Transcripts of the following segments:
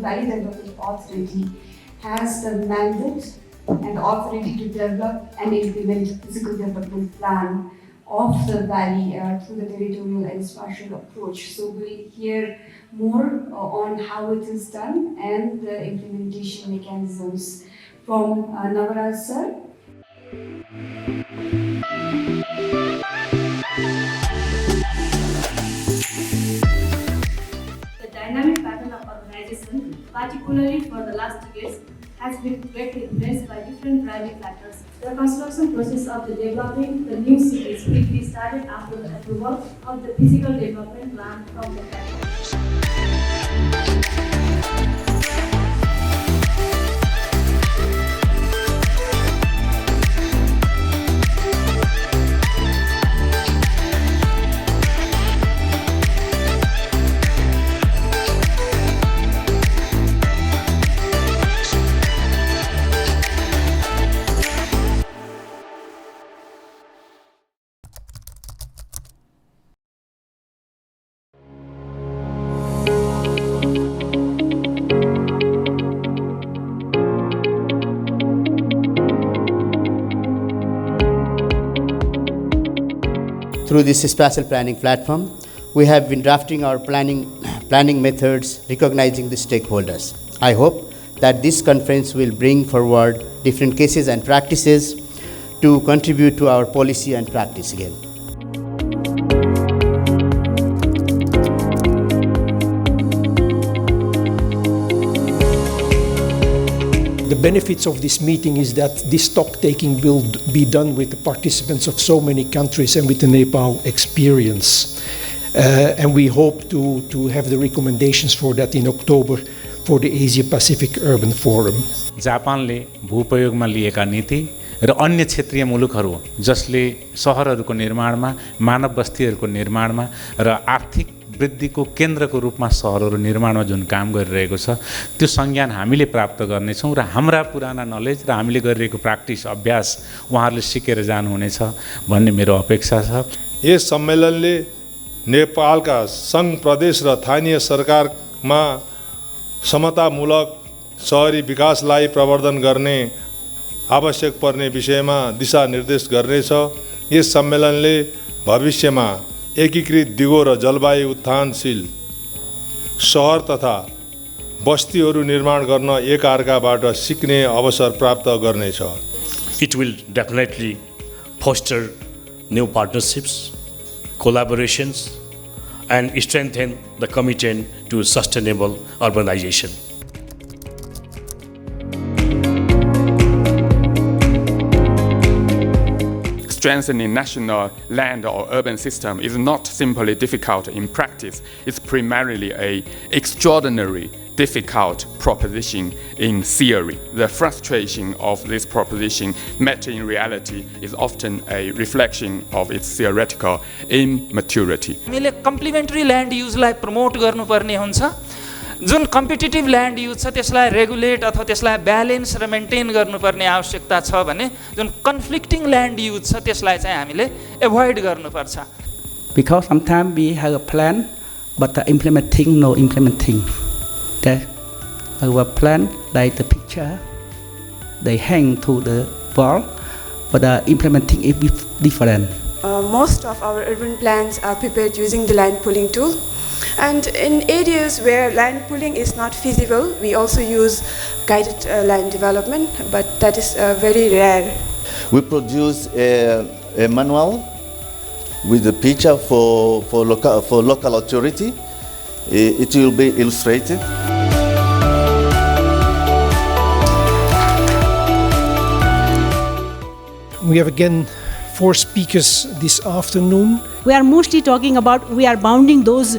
Valley Development Authority has the mandate and the authority to develop and implement physical development plan of the valley through the territorial and spatial approach. So we'll hear more on how it is done and the implementation mechanisms from Navaraj sir. The dynamic pattern of urbanization, particularly for the last decades, has been greatly influenced by different driving factors. The construction process of developing the new cities quickly started after the approval of the physical development plan from the capital. Through this spatial planning platform, we have been drafting our planning methods, recognizing the stakeholders. I hope that this conference will bring forward different cases and practices to contribute to our policy and practice again. The benefits of this meeting is that this stock-taking will be done with the participants of so many countries and with the Nepal experience. And we hope to have the recommendations for that in October for the Asia-Pacific Urban Forum. जापानले भूप्रयोगमा लिएका नीति र अन्य क्षेत्रीय मुलुकहरू जसले सहरहरूको निर्माणमा, मानव बस्तीहरूको निर्माणमा र आर्थिक वृद्धिको केन्द्रको रूपमा सहरहरू निर्माणमा जुन काम गरिरहेको छ त्यो संज्ञान हामीले प्राप्त गर्नेछौँ र हाम्रा पुराना नलेज र हामीले गरिरहेको प्र्याक्टिस अभ्यास उहाँहरूले सिकेर जानुहुनेछ भन्ने मेरो अपेक्षा छ। यस सम्मेलनले नेपालका सङ्घ प्रदेश र स्थानीय सरकारमा समतामूलक शहरी विकासलाई प्रवर्धन गर्ने आवश्यक पर्ने विषयमा दिशानिर्देश गर्नेछ। यस सम्मेलनले भविष्यमा एकीकृत दिगो र जलवायु उत्थानशील सहर तथा बस्तीहरू निर्माण गर्न एकअर्काबाट सिक्ने अवसर प्राप्त गर्नेछ। It will definitely foster new partnerships, collaborations, and strengthen the commitment to sustainable urbanization. Strengthening national land or urban system is not simply difficult in practice. It's primarily an extraordinary difficult proposition in theory. The frustration of this proposition met in reality is often a reflection of its theoretical immaturity. हामीले complementary land युजलाई promote गर्नुपर्ने हुन्छ। जुन competitive land use छ त्यसलाई regulate अथवा त्यसलाई balance र maintain गर्नुपर्ने आवश्यकता छ भने जुन कन्फ्लिक्टिङ ल्यान्ड युज छ त्यसलाई चाहिँ हामीले एभोइड गर्नुपर्छ। Because sometimes we have a plan but the implementing. That our plan like the picture they hang to the wall but the implementing is different. Most of our urban plans are prepared using the land pooling tool. And in areas where land pooling is not feasible, we also use guided land development, but that is very rare. We produce a manual with a picture for local authority. It will be illustrated. We have again 4 speakers this afternoon. We are mostly talking about we are bounding those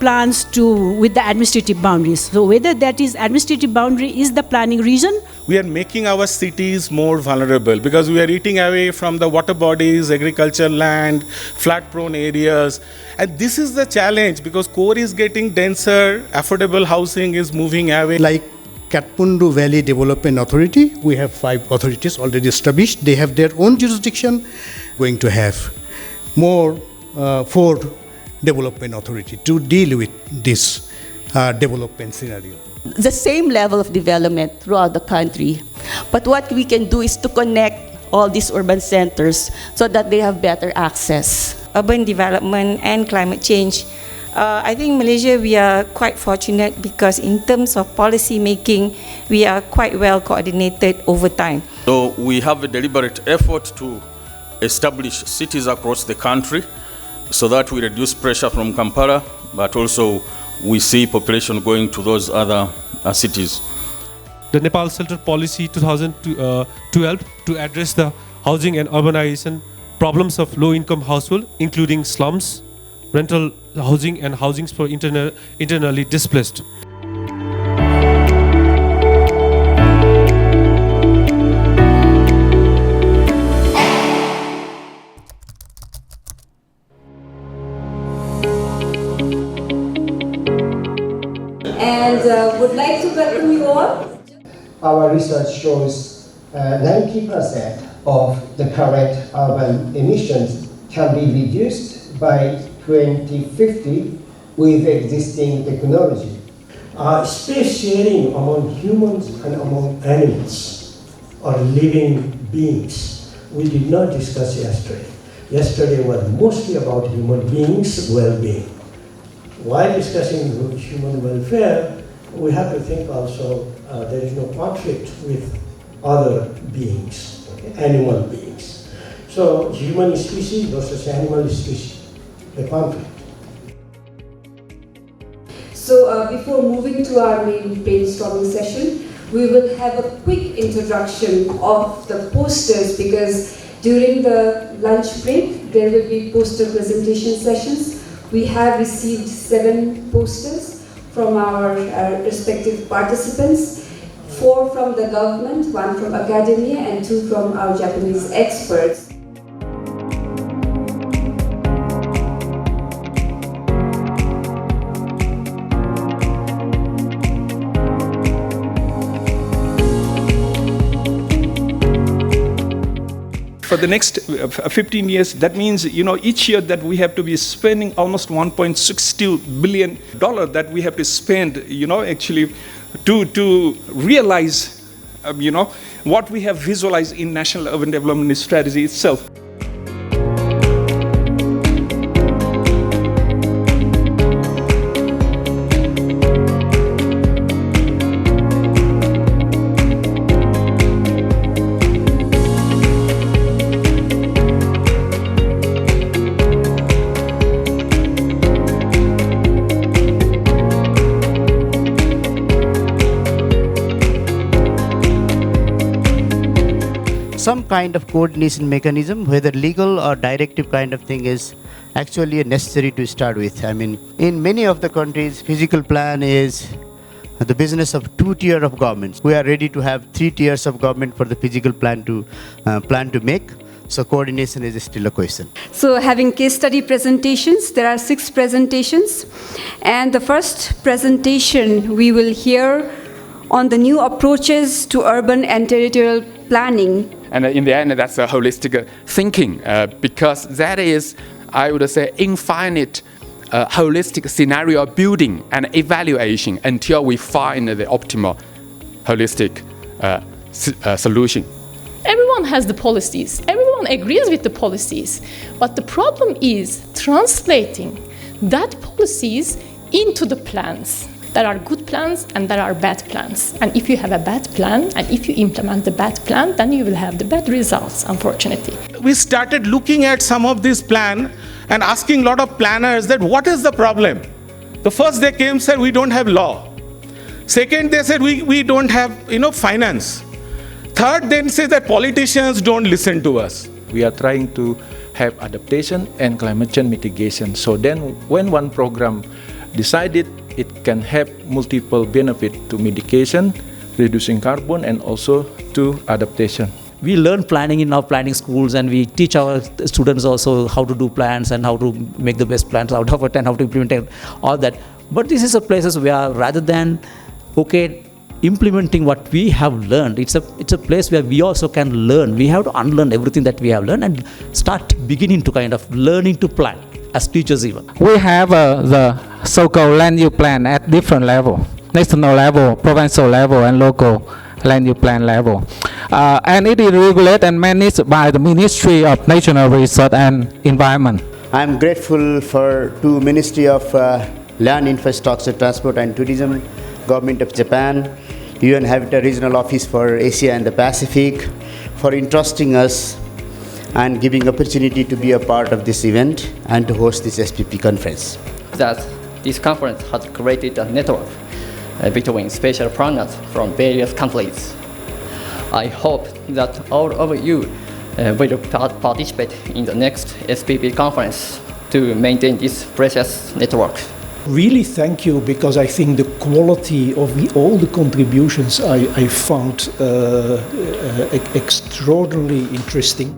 plans with the administrative boundaries. So whether that is administrative boundary is the planning region. We are making our cities more vulnerable because we are eating away from the water bodies, agricultural land, flood prone areas. And this is the challenge because core is getting denser, affordable housing is moving away. Like Katmandu Valley Development Authority, we have 5 authorities already established. They have their own jurisdiction. Going to have more 4 development authority to deal with this development scenario. The same level of development throughout the country. But what we can do is to connect all these urban centers so that they have better access. Urban development and climate change. I think Malaysia, we are quite fortunate because in terms of policy making, we are quite well coordinated over time. So we have a deliberate effort to establish cities across the country so that we reduce pressure from Kampala, but also we see population going to those other cities. The Nepal Shelter Policy 2012 to address the housing and urbanization problems of low-income households, including slums, rental housing and housings for internally displaced. And would like to welcome you all. Our research shows 90% of the current urban emissions can be reduced by 2050 with existing technology. Space sharing among humans and among animals or living beings, we did not discuss yesterday. Yesterday was mostly about human beings' well-being. While discussing human welfare, we have to think also there is no conflict with other beings, animal beings. So human species versus animal species, the conflict. So before moving to our main brainstorming session, we will have a quick introduction of the posters because during the lunch break, there will be poster presentation sessions. We have received 7 posters from our respective participants, 4 from the government, 1 from academia, and 2 from our Japanese experts. For the next 15 years, that means, each year that we have to be spending almost $1.62 billion that we have to spend, actually to realize, what we have visualized in National Urban Development Strategy itself. Some kind of coordination mechanism, whether legal or directive kind of thing, is actually necessary to start with. I mean, in many of the countries, physical plan is the business of 2 tiers of governments. We are ready to have 3 tiers of government for the physical plan to make. So coordination is still a question. So having case study presentations, there are 6 presentations. And the first presentation we will hear on the new approaches to urban and territorial planning. And in the end, that's a holistic thinking because that is, I would say, infinite holistic scenario building and evaluation until we find the optimal holistic solution. Everyone has the policies. Everyone agrees with the policies. But the problem is translating that policies into the plans. There are good plans and there are bad plans. And if you have a bad plan and if you implement the bad plan, then you will have the bad results, unfortunately. We started looking at some of this plan and asking a lot of planners that what is the problem? The first they came said we don't have law. Second they said we don't have finance. Third then say that politicians don't listen to us. We are trying to have adaptation and climate change mitigation. So then when one program decided, it can have multiple benefits to mitigation, reducing carbon, and also to adaptation. We learn planning in our planning schools, and we teach our students also how to do plans and how to make the best plans out of it and how to implement all that. But this is a places where rather than implementing what we have learned, it's a place where we also can learn. We have to unlearn everything that we have learned and start beginning to kind of learning to plan. as teachers even. We have the so-called land use plan at different level, national level, provincial level, and local land use plan level. And it is regulated and managed by the Ministry of National Research and Environment. I am grateful to Ministry of Land, Infrastructure, Transport and Tourism, Government of Japan, UN Habitat Regional Office for Asia and the Pacific for entrusting us and giving opportunity to be a part of this event and to host this SPP conference. That this conference has created a network between spatial planners from various countries. I hope that all of you will participate in the next SPP conference to maintain this precious network. Really thank you, because I think the quality of all the contributions I found extraordinarily interesting.